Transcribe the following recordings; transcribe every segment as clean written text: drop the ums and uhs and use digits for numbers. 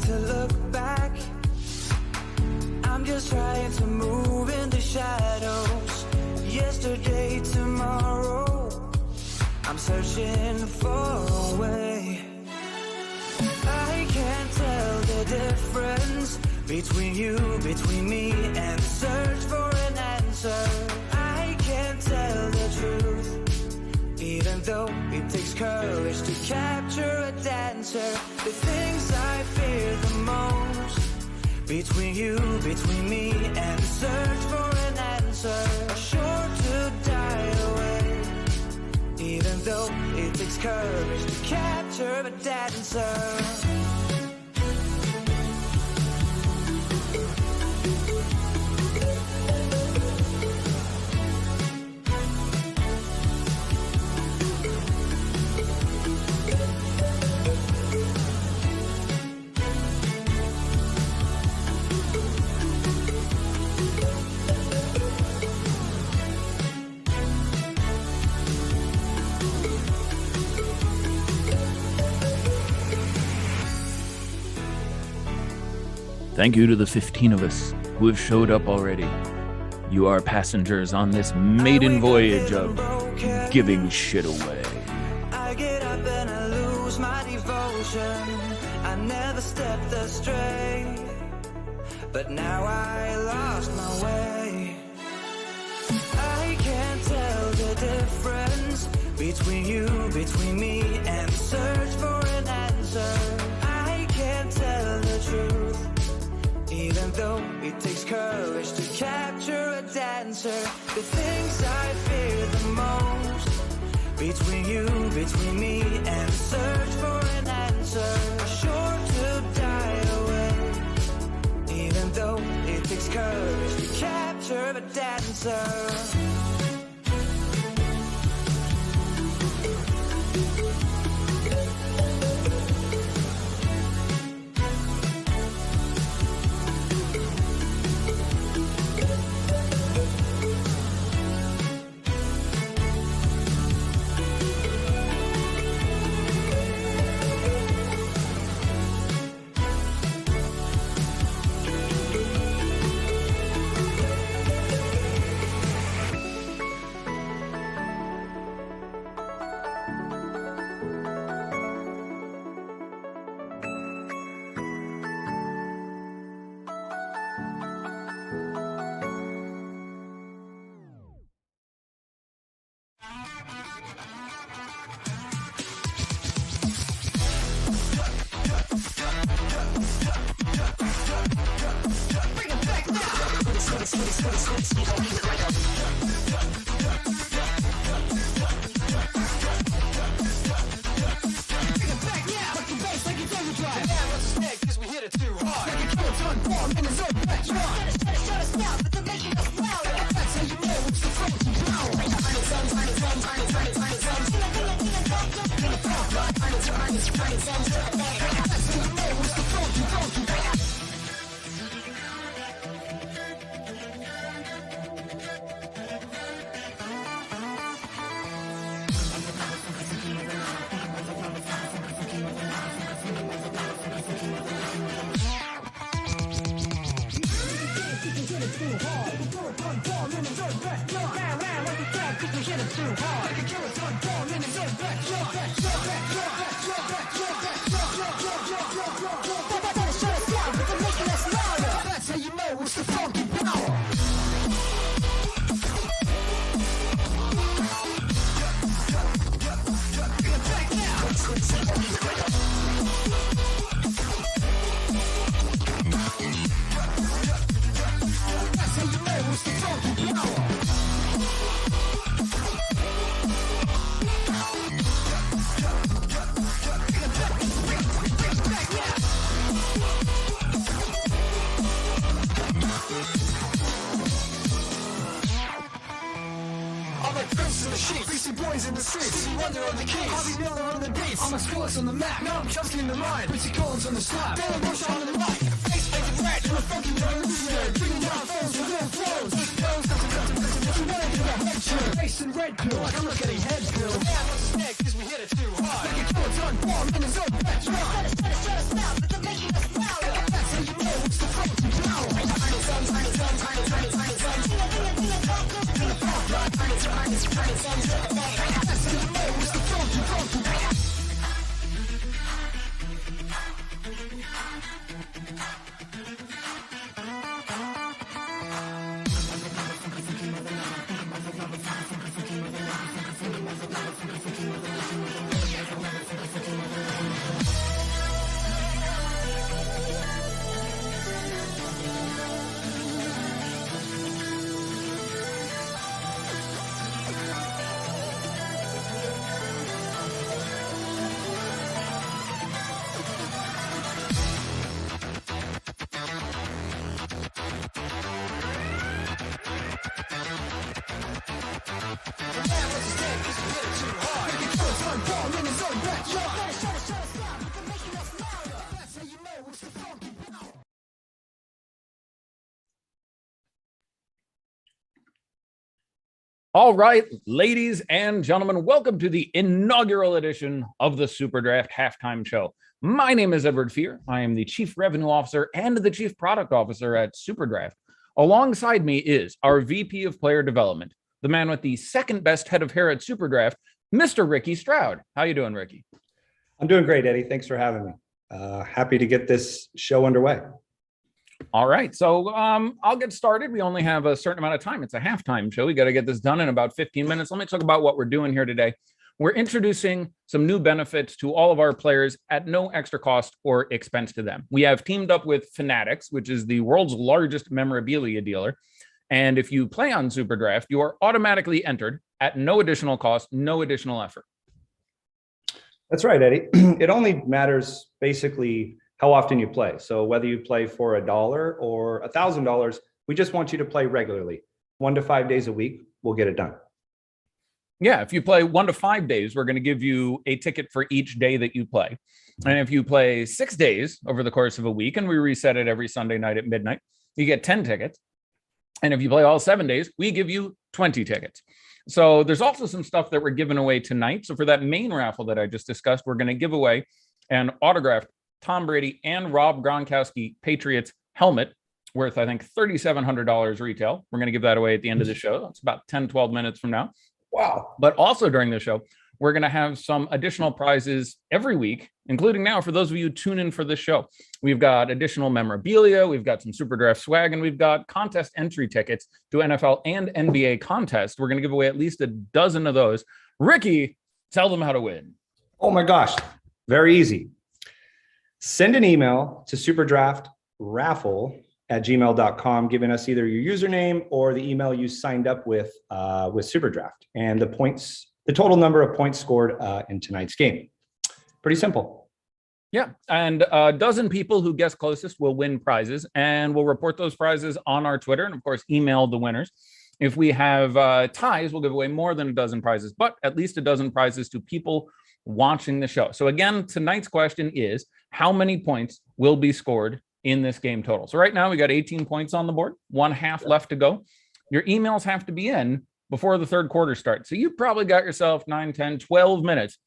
to look back. I'm just trying to move in the shadows. Yesterday, tomorrow, I'm searching for a way. I can't tell the difference between you, between me, and search for an answer. I can't tell the truth, even though it takes courage to capture a dancer. The things I fear the most, between you, between me, and search for an answer, are sure to die away, even though it takes courage to capture a dancer. Thank you to the 15 of us who have showed up already. You are passengers on this maiden voyage of giving shit away. I get up and I lose my devotion. I never stepped astray, but now I lost my way. I can't tell the difference between you, between me, and search for an answer. I can't tell the truth, even though it takes courage to capture a dancer. The things I fear the most, between you, between me, and search for an answer, are sure to die away, even though it takes courage to capture a dancer. I'm a sports on the map, now I'm chucking in the line. Pretty Collins on the slab, Bill and Bush on the mic. Face painted red, I'm a fucking revolutionary. Bringing down phones with real flows. Face and red pill, like I'm not getting head pill. Yeah, I'm not snake, cause we hit it too hard. Like a kiloton bomb in his own backyard. Shut us out, but they're making us loud. All right, ladies and gentlemen, welcome to the inaugural edition of the SuperDraft Halftime Show. My name is Edward Fear. I am the Chief Revenue Officer and the Chief Product Officer at SuperDraft. Alongside me is our VP of Player Development, the man with the second best head of hair at SuperDraft, Mr. Ricky Stroude. How you doing, Ricky? I'm doing great, Eddie. Thanks for having me. Happy to get this show underway. All right, so I'll get started. We only have a certain amount of time. It's a halftime show. We got to get this done in about 15 minutes. Let me talk about what we're doing here today. We're introducing some new benefits to all of our players at no extra cost or expense to them. We have teamed up with Fanatics, which is the world's largest memorabilia dealer. And if you play on SuperDraft, you are automatically entered at no additional cost, no additional effort. That's right, Eddie. It only matters basically how often you play. So whether you play for $1 or $1,000, we just want you to play regularly. 1 to 5 days a week, we'll get it done. Yeah, if you play 1 to 5 days, we're going to give you a ticket for each day that you play. And if you play 6 days over the course of a week, and we reset it every Sunday night at midnight, you get 10 tickets. And if you play all 7 days, we give you 20 tickets. So there's also some stuff that we're giving away tonight. So for that main raffle that I just discussed, we're going to give away an autographed Tom Brady and Rob Gronkowski Patriots helmet worth, I think, $3,700 retail. We're going to give that away at the end of the show. It's about 10, 12 minutes from now. Wow. But also during the show, we're going to have some additional prizes every week, including now for those of you who tune in for this show. We've got additional memorabilia, we've got some SuperDraft swag, and we've got contest entry tickets to NFL and NBA contests. We're going to give away at least a dozen of those. Ricky, tell them how to win. Oh my gosh, very easy. Send an email to superdraftraffle@gmail.com, giving us either your username or the email you signed up with SuperDraft and the total number of points scored in tonight's game. Pretty simple. Yeah, and a dozen people who guess closest will win prizes, and we'll report those prizes on our Twitter and, of course, email the winners. If we have ties, we'll give away more than a dozen prizes, but at least a dozen prizes to people watching the show. So again, tonight's question is, how many points will be scored in this game total? So right now we got 18 points on the board, 1/2 left to go. Your emails have to be in before the third quarter starts. So you've probably got yourself 9, 10, 12 minutes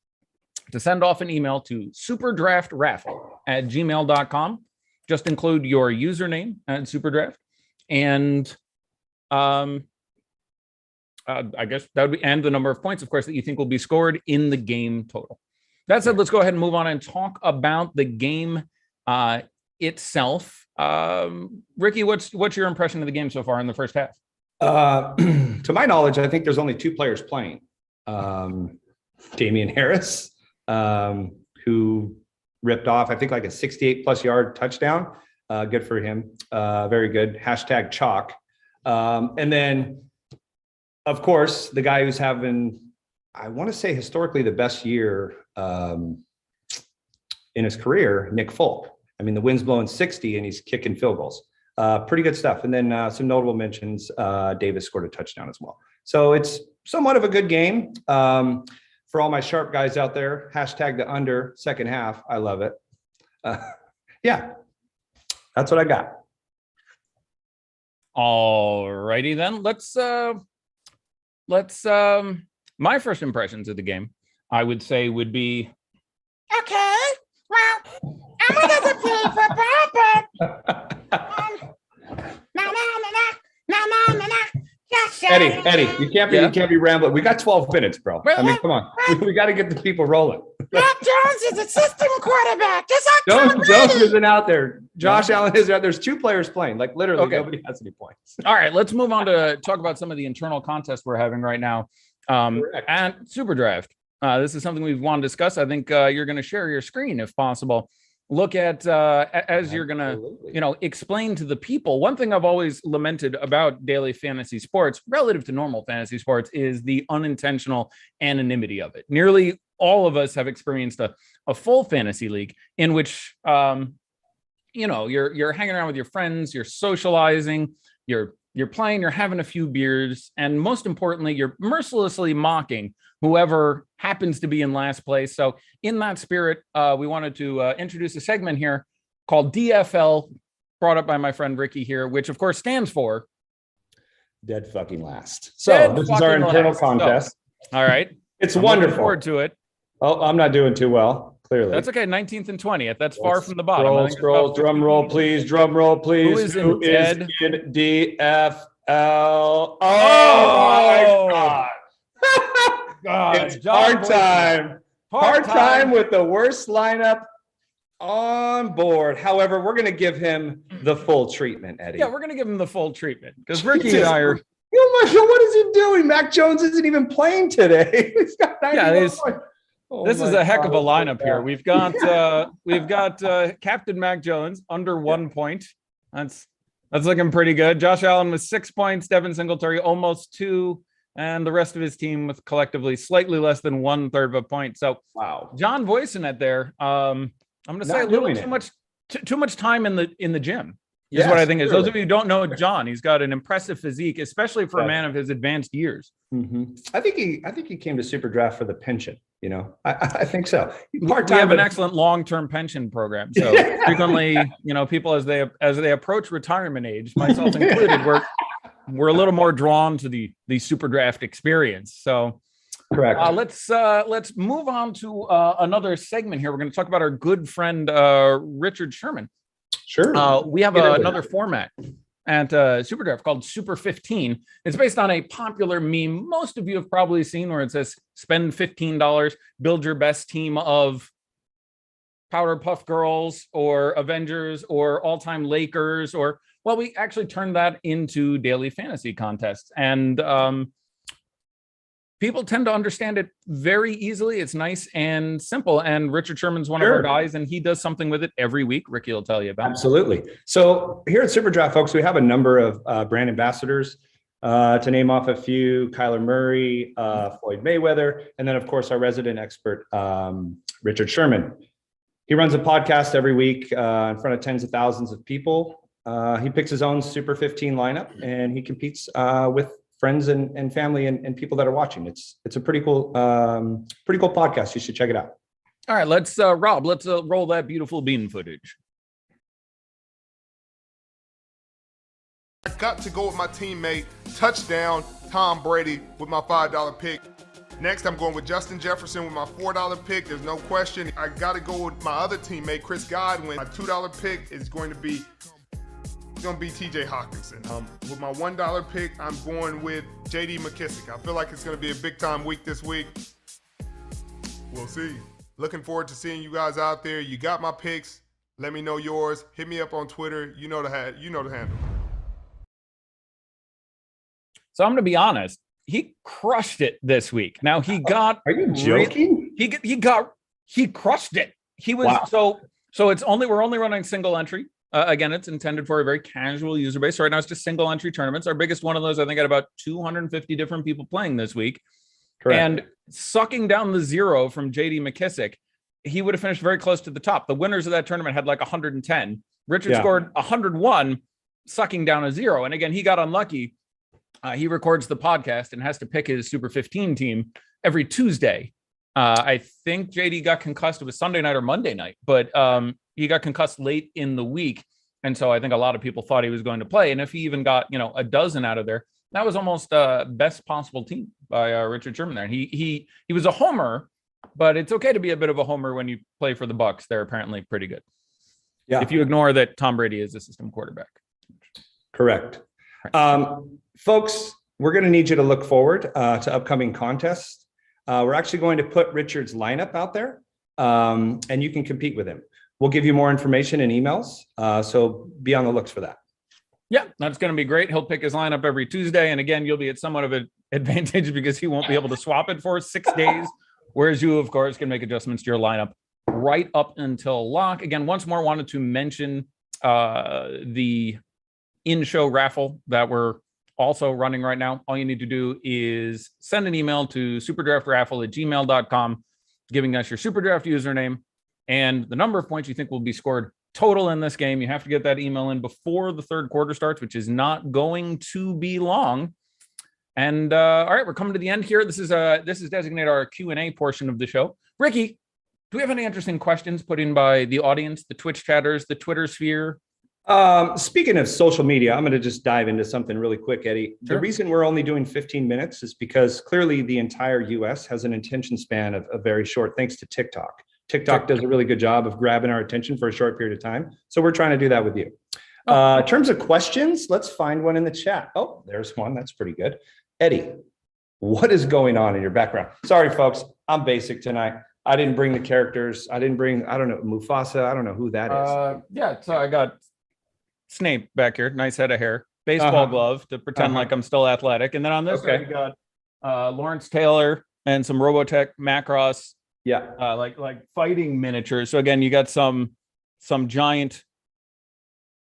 to send off an email to superdraftraffle@gmail.com. Just include your username at SuperDraft. And I guess that would be, and the number of points, of course, that you think will be scored in the game total. That said, let's go ahead and move on and talk about the game itself. Ricky, what's your impression of the game so far in the first half? To my knowledge, I think there's only 2 players playing. Damian Harris, who ripped off, I think, like a 68-plus yard touchdown. Good for him. Very good. #chalk. And then, of course, the guy who's having, I want to say, historically the best year in his career, Nick Folk. I mean, the wind's blowing 60 and he's kicking field goals. Pretty good stuff. And then some notable mentions, Davis scored a touchdown as well. So it's somewhat of a good game. For all my sharp guys out there, #the under second half. I love it. Yeah, that's what I got. All righty then. Let's my first impressions of the game, I would say, would be, okay, well, I'm gonna play for Papa. Eddie, you can't be rambling. We got 12 minutes, bro. I mean, come on. We got to get the people rolling. Mac Jones is a system quarterback. Just Jones isn't out there. Josh Allen is out. There's two players playing. Like literally, nobody has any points. All right, let's move on to talk about some of the internal contests we're having right now at SuperDraft. This is something we've wanted to discuss. I think you're going to share your screen if possible. Look at as you're going to, explain to the people. One thing I've always lamented about daily fantasy sports relative to normal fantasy sports is the unintentional anonymity of it. Nearly all of us have experienced a full fantasy league in which, you're hanging around with your friends, you're socializing, you're playing, you're having a few beers, and most importantly, you're mercilessly mocking whoever happens to be in last place. So in that spirit, we wanted to introduce a segment here called DFL, brought up by my friend Ricky here, which of course stands for Dead Fucking Last. So this is our internal contest. So, all right. It's wonderful. Looking forward to it. Oh, I'm not doing too well, clearly. That's okay. 19th and 20th. That's far from the bottom. Scroll, drum roll, please. Drum roll, please. Who is in DFL? Oh my God. It's hard time. Hard time with the worst lineup on board. However, we're going to give him the full treatment, Eddie. Yeah, we're going to give him the full treatment because Ricky and I are. What is he doing? Mac Jones isn't even playing today. He's got 91 points. This is a heck of a lineup here. We've got Captain Mac Jones under 1 point. That's looking pretty good. Josh Allen with 6 points. Devin Singletary almost 2. And the rest of his team with collectively slightly less than 1/3 of a point. So wow, John Voisin there. I'm going to say a little too much time in the gym. Is what I think is. Those of you who don't know John, he's got an impressive physique, especially for a man of his advanced years. Mm-hmm. I think he came to SuperDraft for the pension. I think so. We have an excellent long-term pension program. So frequently, people as they approach retirement age, myself included, we're a little more drawn to the SuperDraft experience. So correct. Let's move on to another segment here. We're going to talk about our good friend Richard Sherman. Sure. We have another format at SuperDraft called Super 15. It's based on a popular meme most of you have probably seen where it says spend $15, build your best team of Powder Puff Girls or Avengers or all-time Lakers well, we actually turned that into daily fantasy contests, and people tend to understand it very easily. It's nice and simple, and Richard Sherman's one of our guys, and he does something with it every week. Ricky will tell you about. Absolutely. So here at SuperDraft, folks, we have a number of brand ambassadors. To name off a few: Kyler Murray, Floyd Mayweather, and then, of course, our resident expert, Richard Sherman. He runs a podcast every week in front of tens of thousands of people. He picks his own Super 15 lineup, and he competes with friends and family and people that are watching. It's a pretty cool podcast. You should check it out. All right, let's Rob, let's roll that beautiful bean footage. I got to go with my teammate, touchdown, Tom Brady, with my $5 pick. Next, I'm going with Justin Jefferson with my $4 pick. There's no question. I got to go with my other teammate, Chris Godwin. My $2 pick is going to be TJ Hawkinson. With my $1 pick, I'm going with JD McKissick. I feel like it's going to be a big time week this week. We'll see. Looking forward to seeing you guys out there. You got my picks. Let me know yours. Hit me up on Twitter. You know the handle. So I'm going to be honest. He crushed it this week. Now he got. Are you joking? He crushed it. He was so it's we're only running single entry. Again, it's intended for a very casual user base. So right now, it's just single entry tournaments. Our biggest one of those, I think, had about 250 different people playing this week. Correct. And sucking down the 0 from JD McKissick, he would have finished very close to the top. The winners of that tournament had like 110. Richard scored 101, sucking down a 0. And again, he got unlucky. He records the podcast and has to pick his Super 15 team every Tuesday. I think JD got concussed. It was Sunday night or Monday night, but he got concussed late in the week. And so I think a lot of people thought he was going to play. And if he even got, a dozen out of there, that was almost best possible team by Richard Sherman there. And he was a homer, but it's okay to be a bit of a homer when you play for the Bucs. They're apparently pretty good. Yeah. If you ignore that Tom Brady is a system quarterback. Correct. Folks, we're going to need you to look forward to upcoming contests. We're actually going to put Richard's lineup out there, and you can compete with him. We'll give you more information in emails, so be on the looks for that. Yeah, that's going to be great. He'll pick his lineup every Tuesday. And again, you'll be at somewhat of an advantage because he won't be able to swap it for 6 days. Whereas you, of course, can make adjustments to your lineup right up until lock. Again, once more, wanted to mention the in-show raffle that we're also running right now. All you need to do is send an email to superdraftraffle@gmail.com, giving us your SuperDraft username and the number of points you think will be scored total in this game. You have to get that email in before the third quarter starts, which is not going to be long. And all right, we're coming to the end here. This is designated our Q&A portion of the show. Ricky, do we have any interesting questions put in by the audience, the Twitch chatters, the Twitter sphere? Speaking of social media, I'm going to just dive into something really quick, Eddie. Sure. The reason we're only doing 15 minutes is because clearly the entire US has an attention span of very short, thanks to TikTok. TikTok does a really good job of grabbing our attention for a short period of time. So we're trying to do that with you. In terms of questions, let's find one in the chat. Oh, there's one. That's pretty good. Eddie, what is going on in your background? Sorry, folks. I'm basic tonight. I didn't bring the characters. I don't know, Mufasa. I don't know who that is. Yeah, so I got Snape back here. Nice head of hair. Baseball glove to pretend like I'm still athletic. And then on this side, we got Lawrence Taylor and some Robotech Macross. Yeah. Like fighting miniatures. So again, you got some giant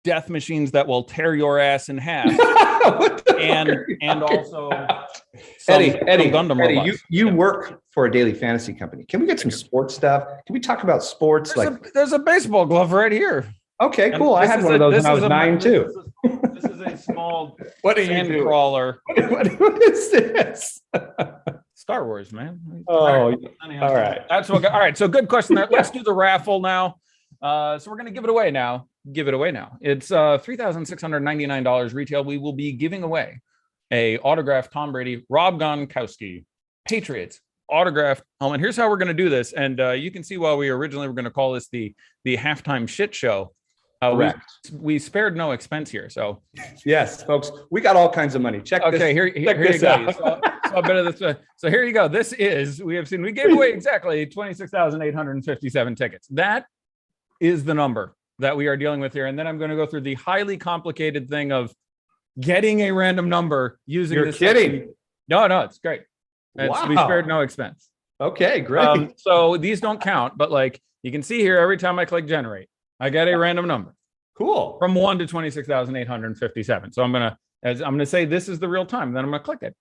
death machines that will tear your ass in half. and also Eddie, Gundam robots. you work for a daily fantasy company. Can we get some sports stuff? Can we talk about sports? There's a baseball glove right here. Okay, cool. I had one of those when I was 9 too. This is a small What are you sand doing? crawler. What is this? Star Wars, man. Oh, all right. That's what. All right. So good question there. Let's do the raffle now. So we're gonna give it away now. It's $3,699 retail. We will be giving away a autographed Tom Brady, Rob Gronkowski, Patriots autographed helmet. Here's how we're gonna do this, and you can see why we originally were gonna call this the halftime shit show. We spared no expense here. So yes, folks, we got all kinds of money. Check this. Okay, here you go. So here you go. We gave away exactly 26,857 tickets. That is the number that we are dealing with here. And then I'm going to go through the highly complicated thing of getting a random number using You're this. kidding. No, it's great. Wow. We spared no expense. Okay, great. So these don't count, but like you can see here, every time I click generate, I get a random number. Cool. From 1 to 26,857. So I'm gonna say this is the real time. Then I'm gonna click it,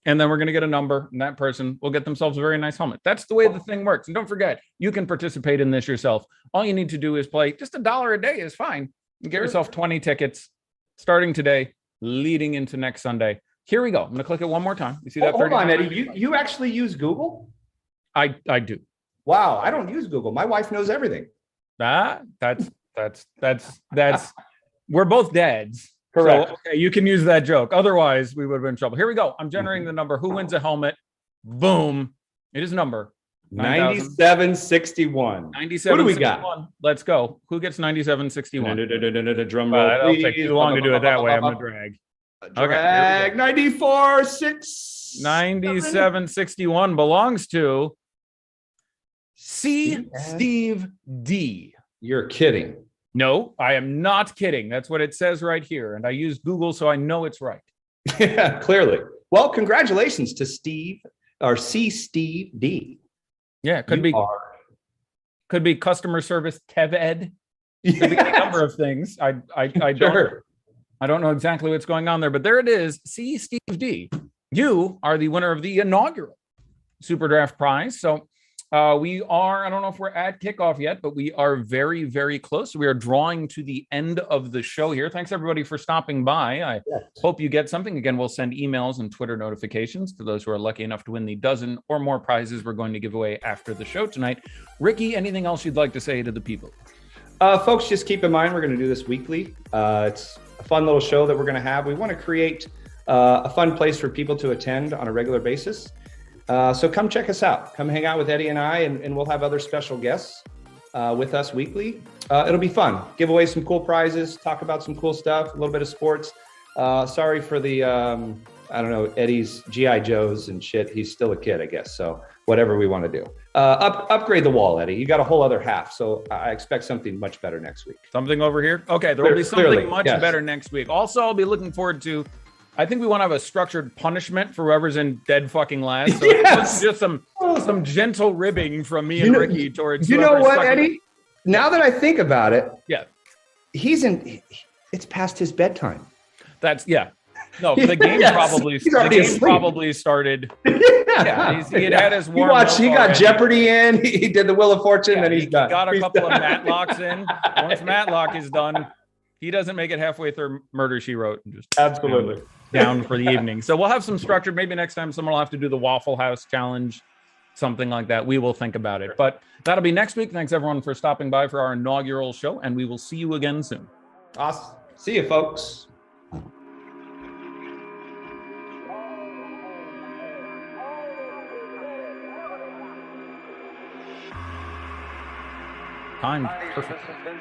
and then we're gonna get a number, and that person will get themselves a very nice helmet. That's the way the thing works. And don't forget, you can participate in this yourself. All you need to do is play just $1 a day is fine. You get yourself 20 tickets starting today, leading into next Sunday. Here we go. I'm gonna click it one more time. You see that? Hold on, Eddie. You actually use Google? I do. Wow, I don't use Google. My wife knows everything. That's we're both dads. Correct. So, okay, you can use that joke. Otherwise, we would have been in trouble. Here we go. I'm generating the number. Who wins a helmet? Boom. It is a number. 9761. 9761. What do we got? Let's go. Who gets 9761? Drum roll. That'll take too long to do it that way. I'm going to drag. Drag 94.6. 9761 belongs to Steve D. You're kidding. No, I am not kidding. That's what it says right here. And I used Google, so I know it's right. Yeah, clearly. Well, congratulations to Steve or Steve D. Yeah, could be customer service Kev Ed. Could be a number of things. I don't know exactly what's going on there, but there it is. Steve D. You are the winner of the inaugural SuperDraft prize. So we are, I don't know if we're at kickoff yet, but we are very, very close. We are drawing to the end of the show here. Thanks everybody for stopping by. I hope you get something. Again, we'll send emails and Twitter notifications to those who are lucky enough to win the dozen or more prizes we're going to give away after the show tonight. Ricky, anything else you'd like to say to the people? Folks, just keep in mind, we're going to do this weekly. It's a fun little show that we're going to have. We want to create a fun place for people to attend on a regular basis. So come check us out. Come hang out with Eddie and I, and we'll have other special guests with us weekly. It'll be fun. Give away some cool prizes, talk about some cool stuff, a little bit of sports. Sorry for the I don't know, Eddie's GI Joes and shit. He's still a kid, I guess. So whatever we want to do, upgrade the wall, Eddie. You got a whole other half. So I expect something much better next week. Something over here. Okay, there will be something Clearly, much yes. better next week. Also, I'll be looking forward to. I think we want to have a structured punishment for whoever's in dead fucking last. So Yes. just some gentle ribbing from me and Ricky towards. You know whoever's what, stuck in- Eddie? Now that I think about it, Yeah, it's past his bedtime. that's yeah. No, the game Yes. probably He's already the game asleep. probably started. Yeah, he had his warm milk He got already. Jeopardy in. He did the Wheel of Fortune, Yeah, and he's he done. got a He's couple done. of Matlocks in. Once Matlock is done, he doesn't make it halfway through Murder, She Wrote, and just Absolutely. down for the evening. So we'll have some structure. Maybe next time someone will have to do the Waffle House challenge, something like that. We will think about it. But that'll be next week. Thanks everyone for stopping by for our inaugural show, and we will see you again soon. Awesome. See you, folks. Time perfect.